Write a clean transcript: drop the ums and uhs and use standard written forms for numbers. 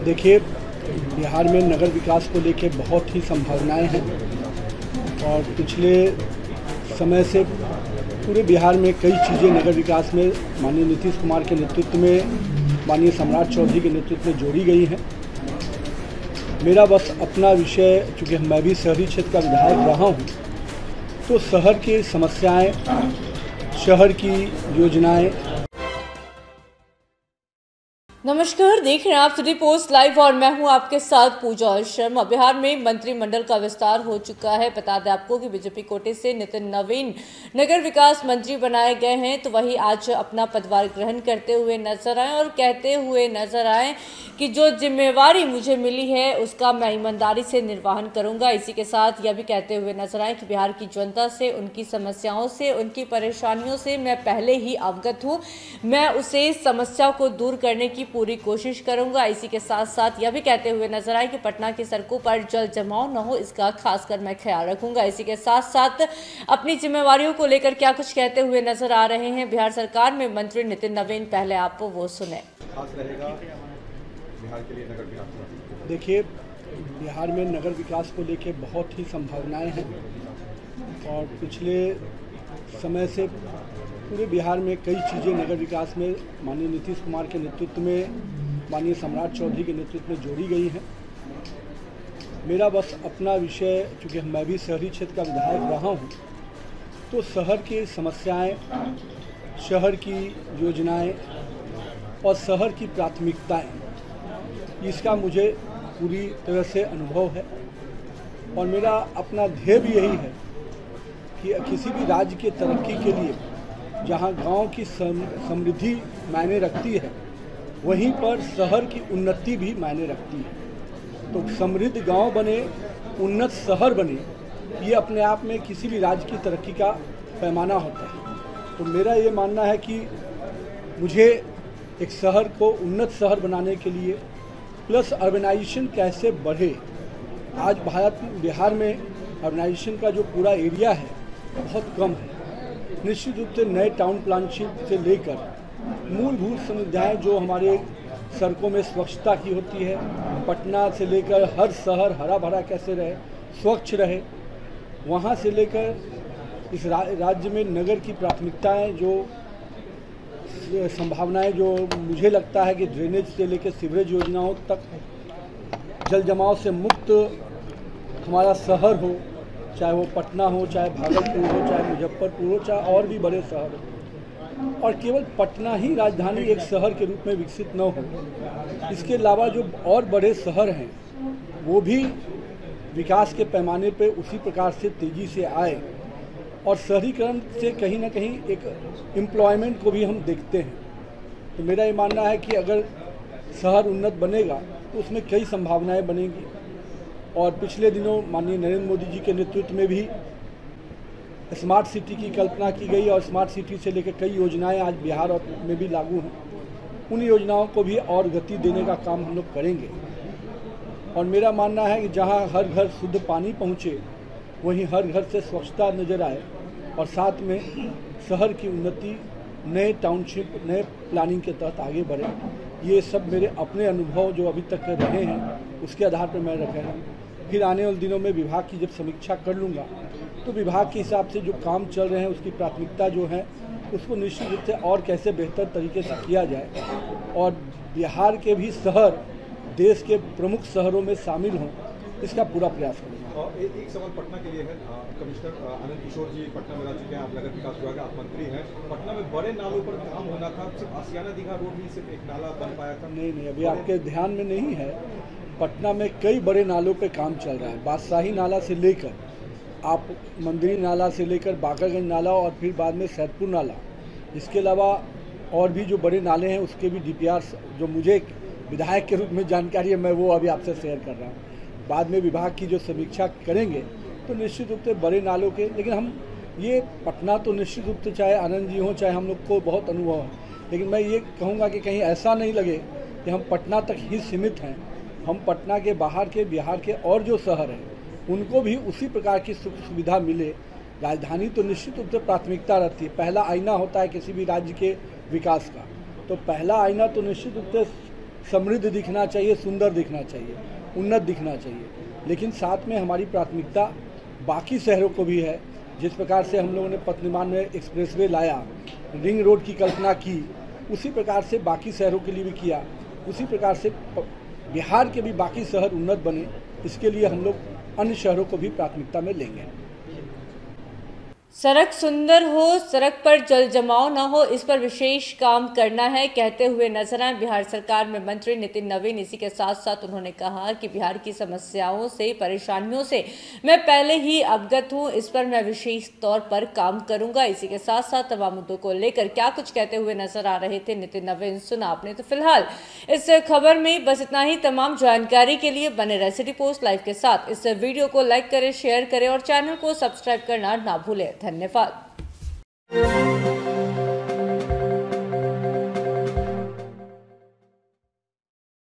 देखिए, बिहार में नगर विकास को लेके बहुत ही संभावनाएं हैं और पिछले समय से पूरे बिहार में कई चीज़ें नगर विकास में माननीय नीतीश कुमार के नेतृत्व में, माननीय सम्राट चौधरी के नेतृत्व में जोड़ी गई हैं। मेरा बस अपना विषय, चूँकि मैं भी शहरी क्षेत्र का विधायक रहा हूँ, तो शहर की समस्याएं, शहर की योजनाएं। नमस्कार, देख रहे हैं आप सिटी पोस्ट लाइव और मैं हूं आपके साथ पूजा शर्मा। बिहार में मंत्रिमंडल का विस्तार हो चुका है। बता दें आपको कि बीजेपी कोटे से नितिन नवीन नगर विकास मंत्री बनाए गए हैं, तो वही आज अपना पदभार ग्रहण करते हुए नजर आए और कहते हुए नजर आए कि जो जिम्मेवारी मुझे मिली है उसका मैं ईमानदारी से निर्वहन करूंगा। इसी के साथ यह भी कहते हुए नजर आए कि बिहार की जनता से, उनकी समस्याओं से, उनकी परेशानियों से मैं पहले ही अवगत हूँ। मैं उसे समस्या को दूर करने की पूरी कोशिश करूंगा। इसी के साथ साथ यह भी कहते हुए नजर आए कि पटना की सड़कों पर जल जमाव न हो, इसका खासकर मैं ख्याल रखूंगा। इसी के साथ साथ अपनी जिम्मेवारियों को लेकर क्या कुछ कहते हुए नजर आ रहे हैं बिहार सरकार में मंत्री नितिन नवीन, पहले आप वो सुने। खास रहेगा बिहार के लिए नगर विकास। देखिए, बिहार में नगर विकास को लेके बहुत ही संभावनाएं हैं और पिछले समय से पूरे बिहार में कई चीज़ें नगर विकास में माननीय नीतीश कुमार के नेतृत्व में, माननीय सम्राट चौधरी के नेतृत्व में जोड़ी गई हैं। मेरा बस अपना विषय, चूँकि मैं भी शहरी क्षेत्र का विधायक रहा हूँ, तो शहर की समस्याएं, शहर की योजनाएं और शहर की प्राथमिकताएं, इसका मुझे पूरी तरह से अनुभव है और मेरा अपना ध्येय भी यही है कि किसी भी राज्य की तरक्की के लिए जहां गांव की समृद्धि मायने रखती है, वहीं पर शहर की उन्नति भी मायने रखती है। तो समृद्ध गांव बने, उन्नत शहर बने, ये अपने आप में किसी भी राज्य की तरक्की का पैमाना होता है। तो मेरा ये मानना है कि मुझे एक शहर को उन्नत शहर बनाने के लिए प्लस अर्बनाइजेशन कैसे बढ़े। आज बिहार में अर्बनाइजेशन का जो पूरा एरिया है बहुत कम है। निश्चित रूप से नए टाउन प्लानशिप से लेकर मूलभूत सुविधाएं जो हमारे सड़कों में स्वच्छता की होती है, पटना से लेकर हर शहर हरा भरा कैसे रहे, स्वच्छ रहे, वहां से लेकर इस राज्य में नगर की प्राथमिकताएं, जो संभावनाएं, जो मुझे लगता है कि ड्रेनेज से लेकर सीवरेज योजनाओं तक, जल जमाव से मुक्त हमारा शहर हो, चाहे वो पटना हो, चाहे भागलपुर हो, चाहे मुजफ्फरपुर हो, चाहे और भी बड़े शहर हो, और केवल पटना ही राजधानी एक शहर के रूप में विकसित न हो। इसके अलावा जो और बड़े शहर हैं वो भी विकास के पैमाने पे उसी प्रकार से तेज़ी से आए और शहरीकरण से कहीं ना कहीं एक एम्प्लॉयमेंट को भी हम देखते हैं। तो मेरा ये मानना है कि अगर शहर उन्नत बनेगा तो उसमें कई संभावनाएं बनेंगी। और पिछले दिनों माननीय नरेंद्र मोदी जी के नेतृत्व में भी स्मार्ट सिटी की कल्पना की गई और स्मार्ट सिटी से लेकर कई योजनाएं आज बिहार में भी लागू हैं। उन योजनाओं को भी और गति देने का काम हम लोग करेंगे। और मेरा मानना है कि जहां हर घर शुद्ध पानी पहुंचे, वहीं हर घर से स्वच्छता नजर आए और साथ में शहर की उन्नति नए टाउनशिप, नए प्लानिंग के तहत आगे बढ़े। ये सब मेरे अपने अनुभव जो अभी तक रहे हैं उसके आधार पर मैं रखा हूँ। फिर आने वाले दिनों में विभाग की जब समीक्षा कर लूँगा तो विभाग के हिसाब से जो काम चल रहे हैं उसकी प्राथमिकता जो है उसको निश्चित रूप से और कैसे बेहतर तरीके से किया जाए और बिहार के भी शहर देश के प्रमुख शहरों में शामिल हों, इसका पूरा प्रयास करेंगे। और एक सवाल पटना के लिए है। कमिश्नर आनंद किशोर जी पटना में रह चुके हैं, आप नगर विकास विभाग आप मंत्री हैं। पटना में बड़े नालों पर काम होना था, सिर्फ आसियाना दीघा रोड ही सिर्फ एक नाला बन पाया था। नहीं, अभी आपके ध्यान में नहीं है। पटना में कई बड़े नालों पे काम चल रहा है। बादशाही नाला से लेकर आप मंदिरी नाला से लेकर बाकरगंज नाला और फिर बाद में सैदपुर नाला, इसके अलावा और भी जो बड़े नाले हैं उसके भी DPR जो मुझे विधायक के रूप में जानकारी है, मैं वो अभी आपसे शेयर कर रहा हूँ। बाद में विभाग की जो समीक्षा करेंगे तो निश्चित रूप से बड़े नालों के, लेकिन हम ये पटना तो निश्चित रूप से चाहे आनंद जी हों चाहे हम लोग को बहुत अनुभव है, लेकिन मैं ये कहूँगा कि कहीं ऐसा नहीं लगे कि हम पटना तक ही सीमित हैं। हम पटना के बाहर के बिहार के और जो शहर हैं उनको भी उसी प्रकार की सुख सुविधा मिले। राजधानी तो निश्चित रूप से प्राथमिकता रहती है, पहला आईना होता है किसी भी राज्य के विकास का। तो पहला आईना तो निश्चित रूप से समृद्ध दिखना चाहिए, सुंदर दिखना चाहिए, उन्नत दिखना चाहिए। लेकिन साथ में हमारी प्राथमिकता बाकी शहरों को भी है। जिस प्रकार से हम लोगों ने पतनिमान में एक्सप्रेसवे लाया, रिंग रोड की कल्पना की, उसी प्रकार से बाकी शहरों के लिए भी किया। उसी प्रकार से बिहार के भी बाकी शहर उन्नत बने, इसके लिए हम लोग अन्य शहरों को भी प्राथमिकता में लेंगे। सड़क सुंदर हो, सड़क पर जल जमाव न हो, इस पर विशेष काम करना है कहते हुए नजर आए बिहार सरकार में मंत्री नितिन नवीन। इसी के साथ साथ उन्होंने कहा कि बिहार की समस्याओं से, परेशानियों से मैं पहले ही अवगत हूं, इस पर मैं विशेष तौर पर काम करूंगा। इसी के साथ साथ तमाम मुद्दों को लेकर क्या कुछ कहते हुए नजर आ रहे थे नितिन नवीन, सुना आपने। तो फिलहाल इस खबर में बस इतना ही। तमाम जानकारी के लिए बने रहे सिटी पोस्ट लाइव के साथ। इस वीडियो को लाइक करें, शेयर करें और चैनल को सब्सक्राइब करना ना भूलें। धन्यवाद।